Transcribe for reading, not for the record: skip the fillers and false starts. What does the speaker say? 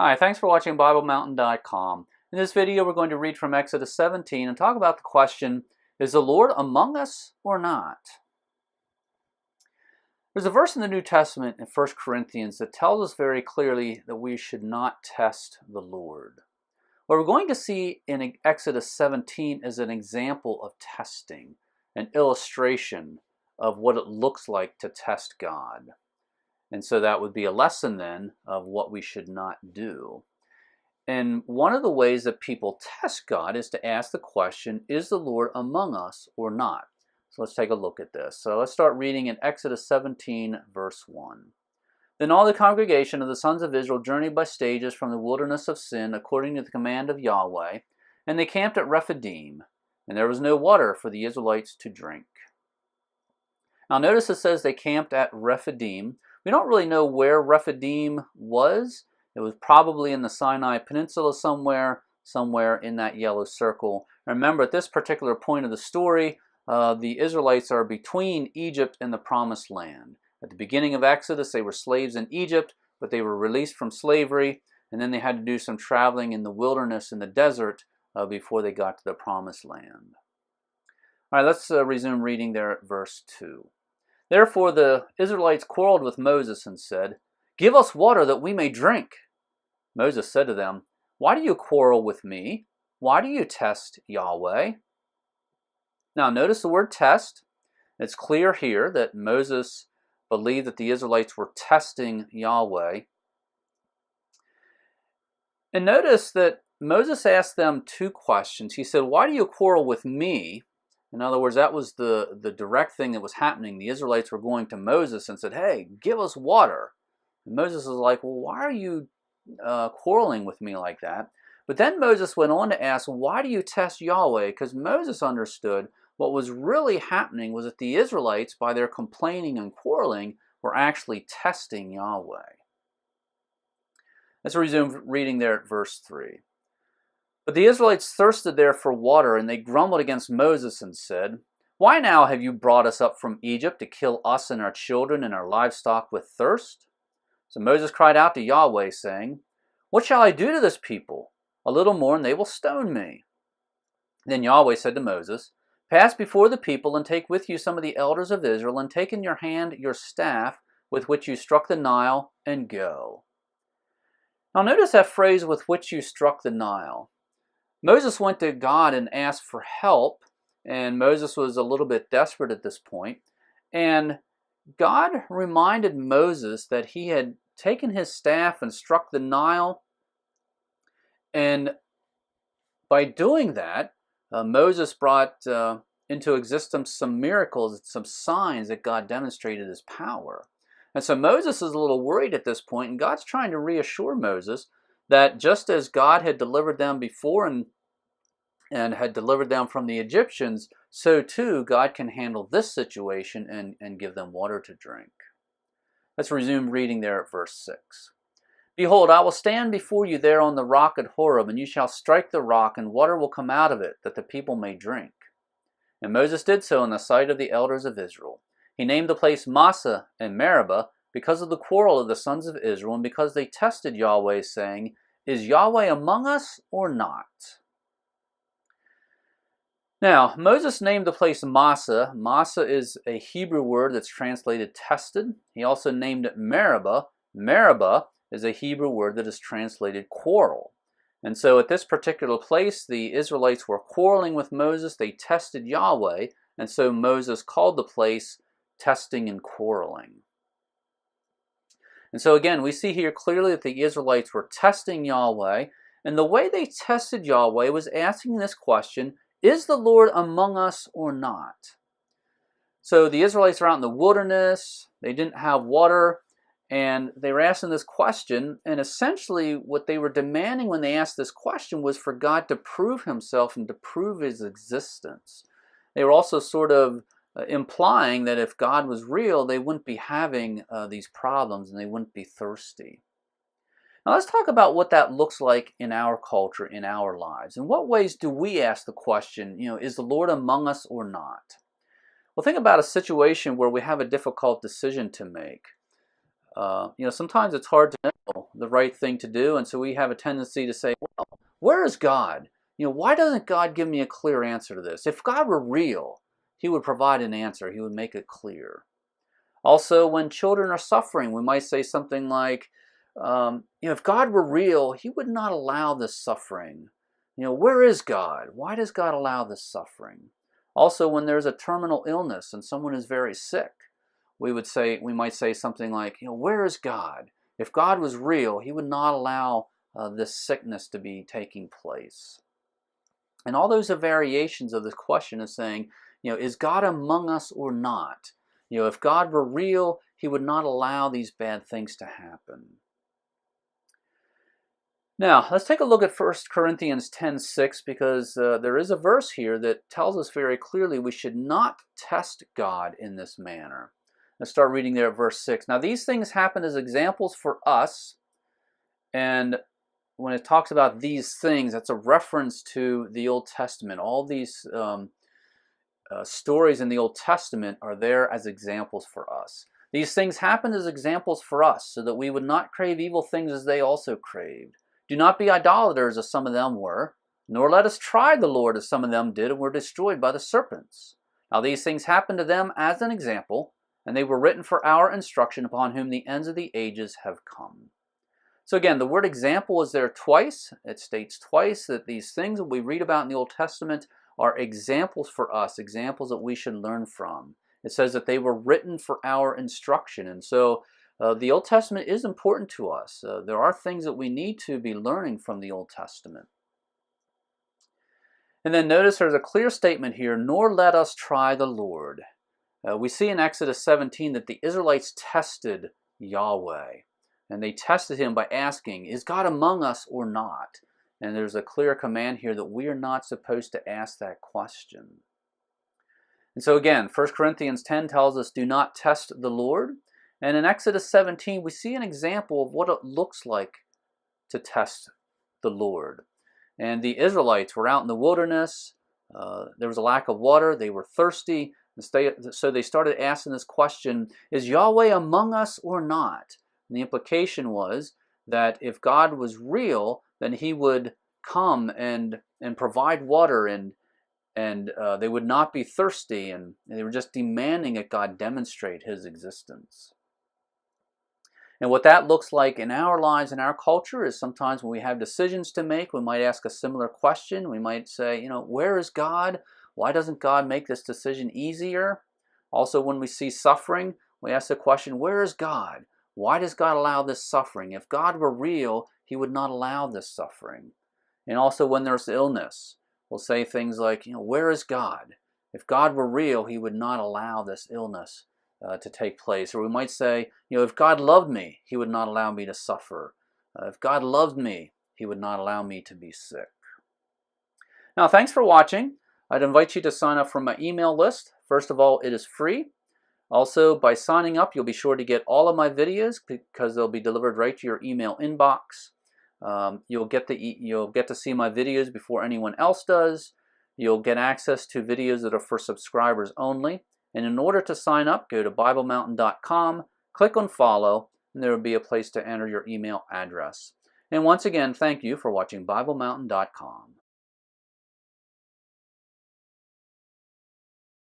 Hi, thanks for watching BibleMountain.com. In this video, we're going to read from Exodus 17 and talk about the question, is the Lord among us or not? There's a verse in the New Testament in 1 Corinthians that tells us very clearly that we should not test the Lord. What we're going to see in Exodus 17 is an example of testing, an illustration of what it looks like to test God. And so that would be a lesson then of what we should not do. And one of the ways that people test God is to ask the question, is the Lord among us or not? So let's take a look at this. So let's start reading in Exodus 17, verse 1. Then all the congregation of the sons of Israel journeyed by stages from the wilderness of Sin according to the command of Yahweh, and they camped at Rephidim, and there was no water for the Israelites to drink. Now notice it says they camped at Rephidim. We don't really know where Rephidim was. It was probably in the Sinai Peninsula somewhere in that yellow circle. Remember, at this particular point of the story, the Israelites are between Egypt and the Promised Land. At the beginning of Exodus, they were slaves in Egypt, but they were released from slavery, and then they had to do some traveling in the wilderness, in the desert, before they got to the Promised Land. All right, let's resume reading there at verse 2. Therefore the Israelites quarreled with Moses and said, "Give us water that we may drink." Moses said to them, "Why do you quarrel with me? Why do you test Yahweh?" Now notice the word test. It's clear here that Moses believed that the Israelites were testing Yahweh. And notice that Moses asked them two questions. He said, "Why do you quarrel with me?" In other words, that was the direct thing that was happening. The Israelites were going to Moses and said, "Hey, give us water." And Moses was like, "Well, why are you quarreling with me like that?" But then Moses went on to ask, "Why do you test Yahweh?" Because Moses understood what was really happening was that the Israelites, by their complaining and quarreling, were actually testing Yahweh. Let's resume reading there at verse 3. But the Israelites thirsted there for water, and they grumbled against Moses and said, "Why now have you brought us up from Egypt to kill us and our children and our livestock with thirst?" So Moses cried out to Yahweh, saying, "What shall I do to this people? A little more and they will stone me." Then Yahweh said to Moses, "Pass before the people and take with you some of the elders of Israel, and take in your hand your staff with which you struck the Nile, and go." Now notice that phrase, "with which you struck the Nile." Moses went to God and asked for help, and Moses was a little bit desperate at this point. And God reminded Moses that he had taken his staff and struck the Nile. And by doing that, Moses brought into existence some miracles, some signs that God demonstrated his power. And so Moses is a little worried at this point, and God's trying to reassure Moses that just as God had delivered them before and had delivered them from the Egyptians, so too God can handle this situation and give them water to drink. Let's resume reading there at verse 6. "Behold, I will stand before you there on the rock at Horeb, and you shall strike the rock, and water will come out of it, that the people may drink." And Moses did so in the sight of the elders of Israel. He named the place Massah and Meribah because of the quarrel of the sons of Israel, and because they tested Yahweh, saying, "Is Yahweh among us or not?" Now, Moses named the place Massah. Massah is a Hebrew word that's translated tested. He also named it Meribah. Meribah is a Hebrew word that is translated quarrel. And so at this particular place, the Israelites were quarreling with Moses. They tested Yahweh, and so Moses called the place testing and quarreling. And so again, we see here clearly that the Israelites were testing Yahweh, and the way they tested Yahweh was asking this question, is the Lord among us or not? So the Israelites are out in the wilderness, they didn't have water, and they were asking this question, and essentially what they were demanding when they asked this question was for God to prove himself and to prove his existence. They were also sort of implying that if God was real, they wouldn't be having these problems and they wouldn't be thirsty. Now let's talk about what that looks like in our culture, in our lives. In what ways do we ask the question, is the Lord among us or not? Well, think about a situation where we have a difficult decision to make. Sometimes it's hard to know the right thing to do, and so we have a tendency to say, well, where is God? Why doesn't God give me a clear answer to this? If God were real, He would provide an answer. He would make it clear. Also, when children are suffering, we might say something like, if God were real, He would not allow this suffering. Where is God? Why does God allow this suffering? Also, when there's a terminal illness and someone is very sick, we might say something like, where is God? If God was real, He would not allow this sickness to be taking place. And all those are variations of this question of saying, is God among us or not? If God were real, He would not allow these bad things to happen. Now, let's take a look at 1 Corinthians 10:6, because there is a verse here that tells us very clearly we should not test God in this manner. Let's start reading there at verse 6. Now, these things happen as examples for us, and when it talks about these things, that's a reference to the Old Testament. All these stories in the Old Testament are there as examples for us. These things happened as examples for us, so that we would not crave evil things as they also craved. Do not be idolaters as some of them were, nor let us try the Lord as some of them did and were destroyed by the serpents. Now these things happened to them as an example, and they were written for our instruction, upon whom the ends of the ages have come. So again, the word example is there twice. It states twice that these things that we read about in the Old Testament are examples for us, examples that we should learn from. It says that they were written for our instruction. And so the Old Testament is important to us. There are things that we need to be learning from the Old Testament. And then notice there's a clear statement here, nor let us try the Lord. We see in Exodus 17 that the Israelites tested Yahweh. And they tested Him by asking, is God among us or not? And there's a clear command here that we are not supposed to ask that question. And so again, 1 Corinthians 10 tells us, do not test the Lord. And in Exodus 17, we see an example of what it looks like to test the Lord. And the Israelites were out in the wilderness. There was a lack of water. They were thirsty. So they started asking this question, is Yahweh among us or not? And the implication was that if God was real, then He would come and provide water, and they would not be thirsty, and they were just demanding that God demonstrate His existence. And what that looks like in our lives, in our culture, is sometimes when we have decisions to make, we might ask a similar question. We might say, where is God? Why doesn't God make this decision easier? Also, when we see suffering, we ask the question, where is God? Why does God allow this suffering? If God were real, He would not allow this suffering. And also when there's illness, we'll say things like, where is God? If God were real, He would not allow this illness to take place. Or we might say, if God loved me, He would not allow me to suffer. If God loved me, He would not allow me to be sick. Now, thanks for watching. I'd invite you to sign up for my email list. First of all, it is free. Also, by signing up, you'll be sure to get all of my videos because they'll be delivered right to your email inbox. You'll get to see my videos before anyone else does. You'll get access to videos that are for subscribers only. And in order to sign up, go to BibleMountain.com, click on follow, and there will be a place to enter your email address. And once again, thank you for watching BibleMountain.com.